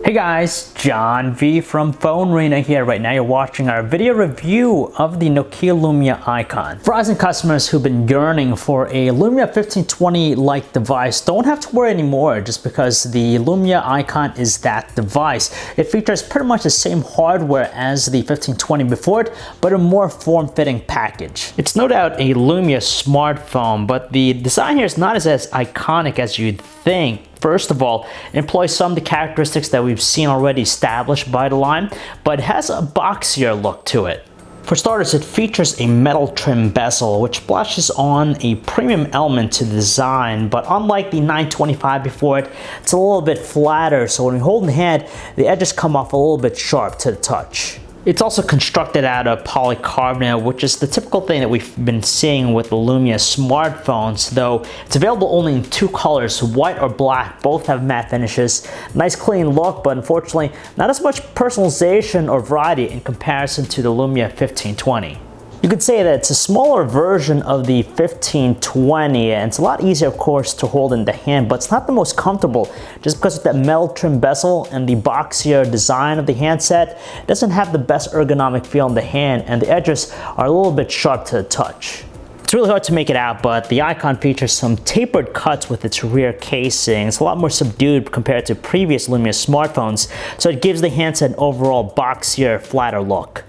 Hey guys, John V from PhoneArena here. Right now you're watching our video review of the Nokia Lumia Icon. Verizon customers who've been yearning for a Lumia 1520-like device don't have to worry anymore just because the Lumia Icon is that device. It features pretty much the same hardware as the 1520 before it, but a more form-fitting package. It's no doubt a Lumia smartphone, but the design here is not as iconic as you'd think. First of all, it employs some of the characteristics that we've seen already established by the line, but it has a boxier look to it. For starters, it features a metal trim bezel, which splashes on a premium element to the design, but unlike the 925 before it, it's a little bit flatter, so when we hold in the hand, the edges come off a little bit sharp to the touch. It's also constructed out of polycarbonate, which is the typical thing that we've been seeing with the Lumia smartphones, though it's available only in two colors, white or black. Both have matte finishes. Nice clean look, but unfortunately not as much personalization or variety in comparison to the Lumia 1520. You could say that it's a smaller version of the 1520, and it's a lot easier, of course, to hold in the hand, but it's not the most comfortable just because of that metal trim bezel and the boxier design of the handset. It doesn't have the best ergonomic feel in the hand, and the edges are a little bit sharp to the touch. It's really hard to make it out, but the Icon features some tapered cuts with its rear casing. It's a lot more subdued compared to previous Lumia smartphones, so it gives the handset an overall boxier, flatter look.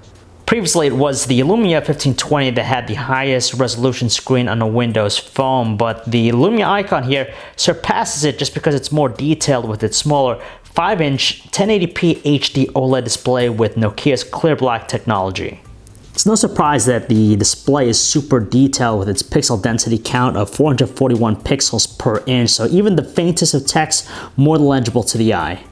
Previously, it was the Lumia 1520 that had the highest resolution screen on a Windows phone, but the Lumia Icon here surpasses it just because it's more detailed with its smaller 5-inch 1080p HD OLED display with Nokia's clear black technology. It's no surprise that the display is super detailed with its pixel density count of 441 pixels per inch, so even the faintest of text more legible to the eye.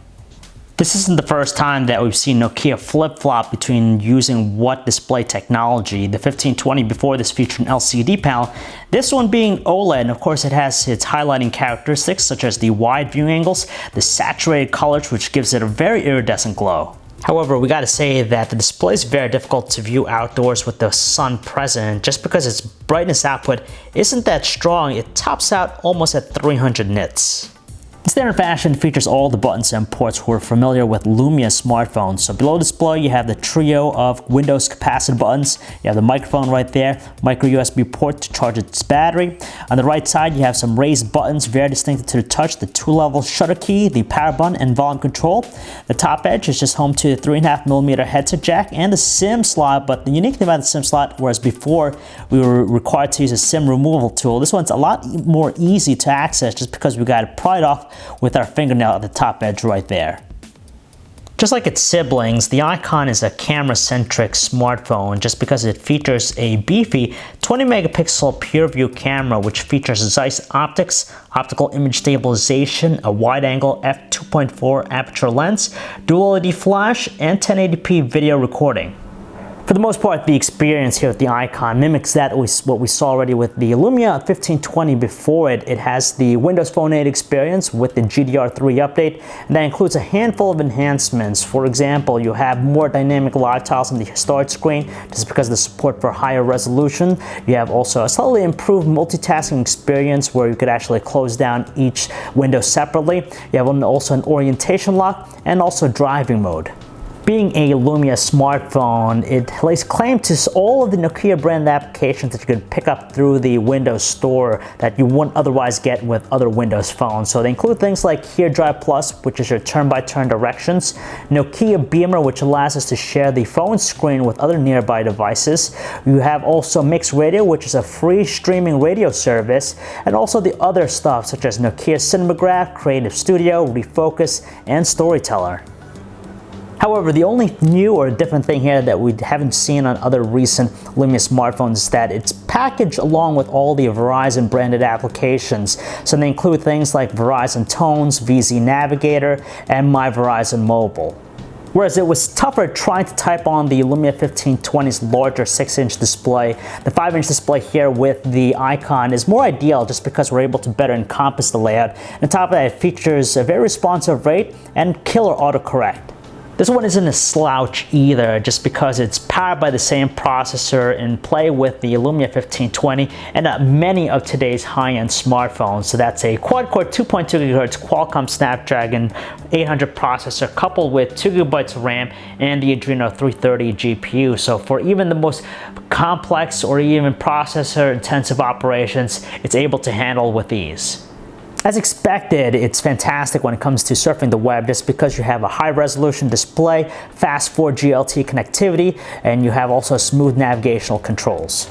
This isn't the first time that we've seen Nokia flip-flop between using what display technology. The 1520 before this featured an LCD panel, this one being OLED, and of course it has its highlighting characteristics such as the wide viewing angles, the saturated colors, which gives it a very iridescent glow. However, we gotta say that the display is very difficult to view outdoors with the sun present. Just because its brightness output isn't that strong, it tops out almost at 300 nits. In standard fashion, it features all the buttons and ports we're familiar with Lumia smartphones. So below the display, you have the trio of Windows capacitive buttons. You have the microphone right there, micro USB port to charge its battery. On the right side, you have some raised buttons, very distinctive to the touch, the 2-level shutter key, the power button, and volume control. The top edge is just home to the 3.5mm headset jack and the SIM slot, but the unique thing about the SIM slot, whereas before we were required to use a SIM removal tool, this one's a lot more easy to access just because we got to pry it off with our fingernail at the top edge right there. Just like its siblings, the Icon is a camera-centric smartphone just because it features a beefy 20-megapixel pure-view camera which features Zeiss optics, optical image stabilization, a wide-angle f2.4 aperture lens, dual LED flash, and 1080p video recording. For the most part, the experience here with the Icon mimics what we saw already with the Lumia 1520 before it. It has the Windows Phone 8 experience with the GDR3 update, and that includes a handful of enhancements. For example, you have more dynamic live tiles on the start screen just because of the support for higher resolution. You have also a slightly improved multitasking experience where you could actually close down each window separately. You have also an orientation lock and also driving mode. Being a Lumia smartphone, it lays claim to all of the Nokia brand applications that you could pick up through the Windows Store that you wouldn't otherwise get with other Windows phones. So they include things like Here Drive Plus, which is your turn-by-turn directions, Nokia Beamer, which allows us to share the phone screen with other nearby devices. You have also Mix Radio, which is a free streaming radio service, and also the other stuff such as Nokia Cinematograph, Creative Studio, Refocus, and Storyteller. However, the only new or different thing here that we haven't seen on other recent Lumia smartphones is that it's packaged along with all the Verizon branded applications. So they include things like Verizon Tones, VZ Navigator, and My Verizon Mobile. Whereas it was tougher trying to type on the Lumia 1520's larger 6-inch display, the 5-inch display here with the Icon is more ideal just because we're able to better encompass the layout. And on top of that, it features a very responsive rate and killer autocorrect. This one isn't a slouch either, just because it's powered by the same processor and play with the Lumia 1520 and many of today's high-end smartphones. So that's a quad-core 2.2 GHz Qualcomm Snapdragon 800 processor coupled with 2 GB of RAM and the Adreno 330 GPU. So for even the most complex or even processor-intensive operations, it's able to handle with ease. As expected, it's fantastic when it comes to surfing the web just because you have a high-resolution display, fast 4G LTE connectivity, and you have also smooth navigational controls.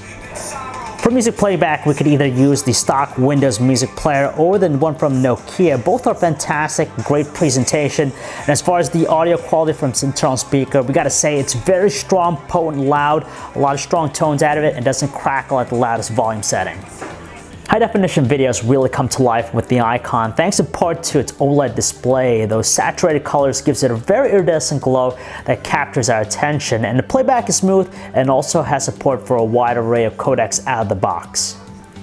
For music playback, we could either use the stock Windows music player or the one from Nokia. Both are fantastic, great presentation. And as far as the audio quality from its internal speaker, we gotta say it's very strong, potent, loud, a lot of strong tones out of it, and doesn't crackle at the loudest volume setting. High-definition videos really come to life with the Icon thanks in part to its OLED display. Those saturated colors gives it a very iridescent glow that captures our attention, and the playback is smooth and also has support for a wide array of codecs out of the box.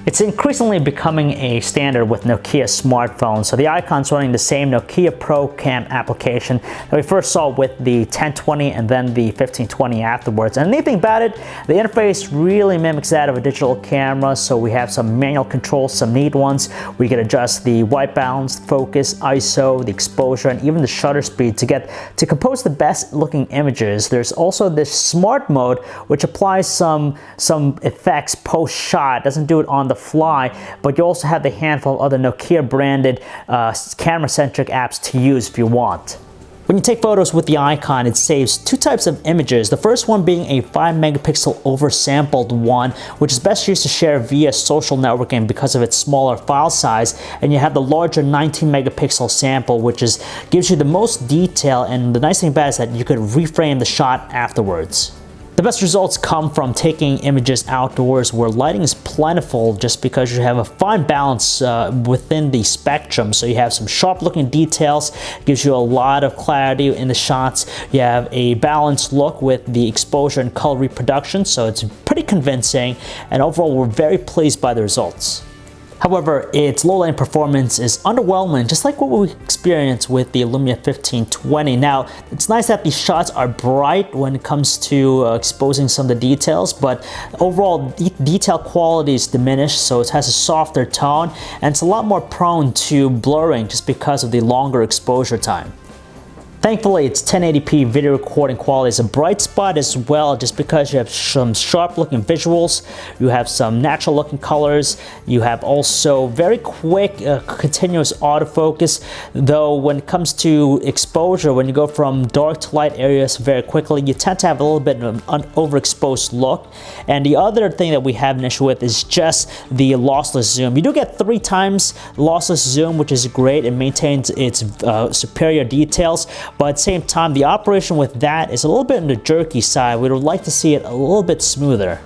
It's increasingly becoming a standard with Nokia smartphones, so the Icon's running the same Nokia Pro Cam application that we first saw with the 1020 and then the 1520 afterwards. And the neat thing about it, the interface really mimics that of a digital camera, so we have some manual controls, some neat ones. We can adjust the white balance, focus, ISO, the exposure, and even the shutter speed to compose the best looking images. There's also this smart mode which applies some effects post-shot. It doesn't do it on the fly, but you also have the handful of other Nokia branded camera-centric apps to use if you want. When you take photos with the Icon, it saves two types of images. The first one being a 5 megapixel oversampled one, which is best used to share via social networking because of its smaller file size. And you have the larger 19 megapixel sample, which gives you the most detail. And the nice thing about it is that you could reframe the shot afterwards. The best results come from taking images outdoors where lighting is plentiful just because you have a fine balance within the spectrum. So you have some sharp looking details, gives you a lot of clarity in the shots. You have a balanced look with the exposure and color reproduction, so it's pretty convincing, and overall we're very pleased by the results. However, its low-light performance is underwhelming, just like what we experienced with the Lumia 1520. Now, it's nice that these shots are bright when it comes to exposing some of the details, but overall detail quality is diminished, so it has a softer tone, and it's a lot more prone to blurring just because of the longer exposure time. Thankfully, its 1080p video recording quality is a bright spot as well, just because you have some sharp looking visuals, you have some natural looking colors, you have also very quick continuous autofocus, though when it comes to exposure, when you go from dark to light areas very quickly, you tend to have a little bit of an overexposed look. And the other thing that we have an issue with is just the lossless zoom. You do get 3 times lossless zoom, which is great. It maintains its superior details. But at the same time, the operation with that is a little bit on the jerky side. We would like to see it a little bit smoother.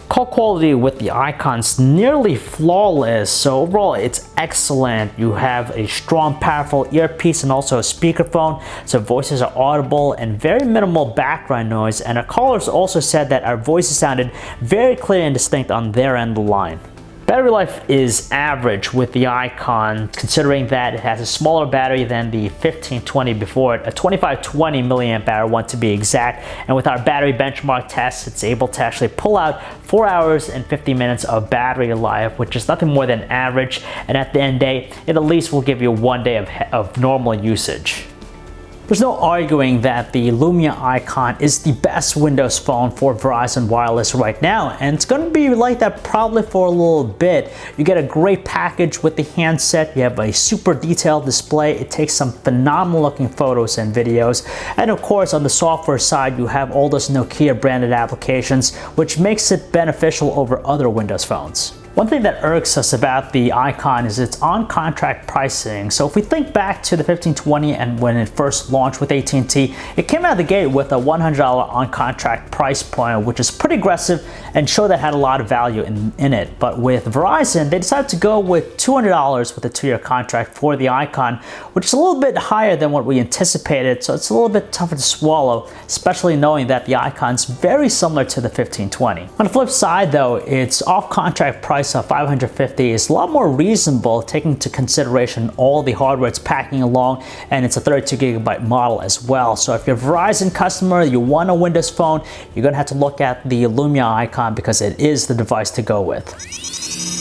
Call quality with the Icon's nearly flawless, so overall it's excellent. You have a strong, powerful earpiece and also a speakerphone, so voices are audible and very minimal background noise. And our callers also said that our voices sounded very clear and distinct on their end of the line. Battery life is average with the Icon, considering that it has a smaller battery than the 1520 before it, a 2520 milliamp hour one to be exact. And with our battery benchmark tests, it's able to actually pull out 4 hours and 50 minutes of battery life, which is nothing more than average. And at the end of the day, it at least will give you 1 day of normal usage. There's no arguing that the Lumia Icon is the best Windows phone for Verizon Wireless right now, and it's going to be like that probably for a little bit. You get a great package with the handset, you have a super detailed display, it takes some phenomenal looking photos and videos, and of course on the software side you have all those Nokia branded applications, which makes it beneficial over other Windows phones. One thing that irks us about the Icon is its on-contract pricing. So if we think back to the 1520 and when it first launched with AT&T, it came out of the gate with a $100 on-contract price point, which is pretty aggressive and showed that it had a lot of value in it. But with Verizon, they decided to go with $200 with a 2-year contract for the Icon, which is a little bit higher than what we anticipated, so it's a little bit tougher to swallow, especially knowing that the Icon's very similar to the 1520. On the flip side though, its off-contract price price of $550 is a lot more reasonable, taking into consideration all the hardware it's packing along, and it's a 32GB model as well. So if you're a Verizon customer, you want a Windows phone, you're gonna have to look at the Lumia Icon because it is the device to go with.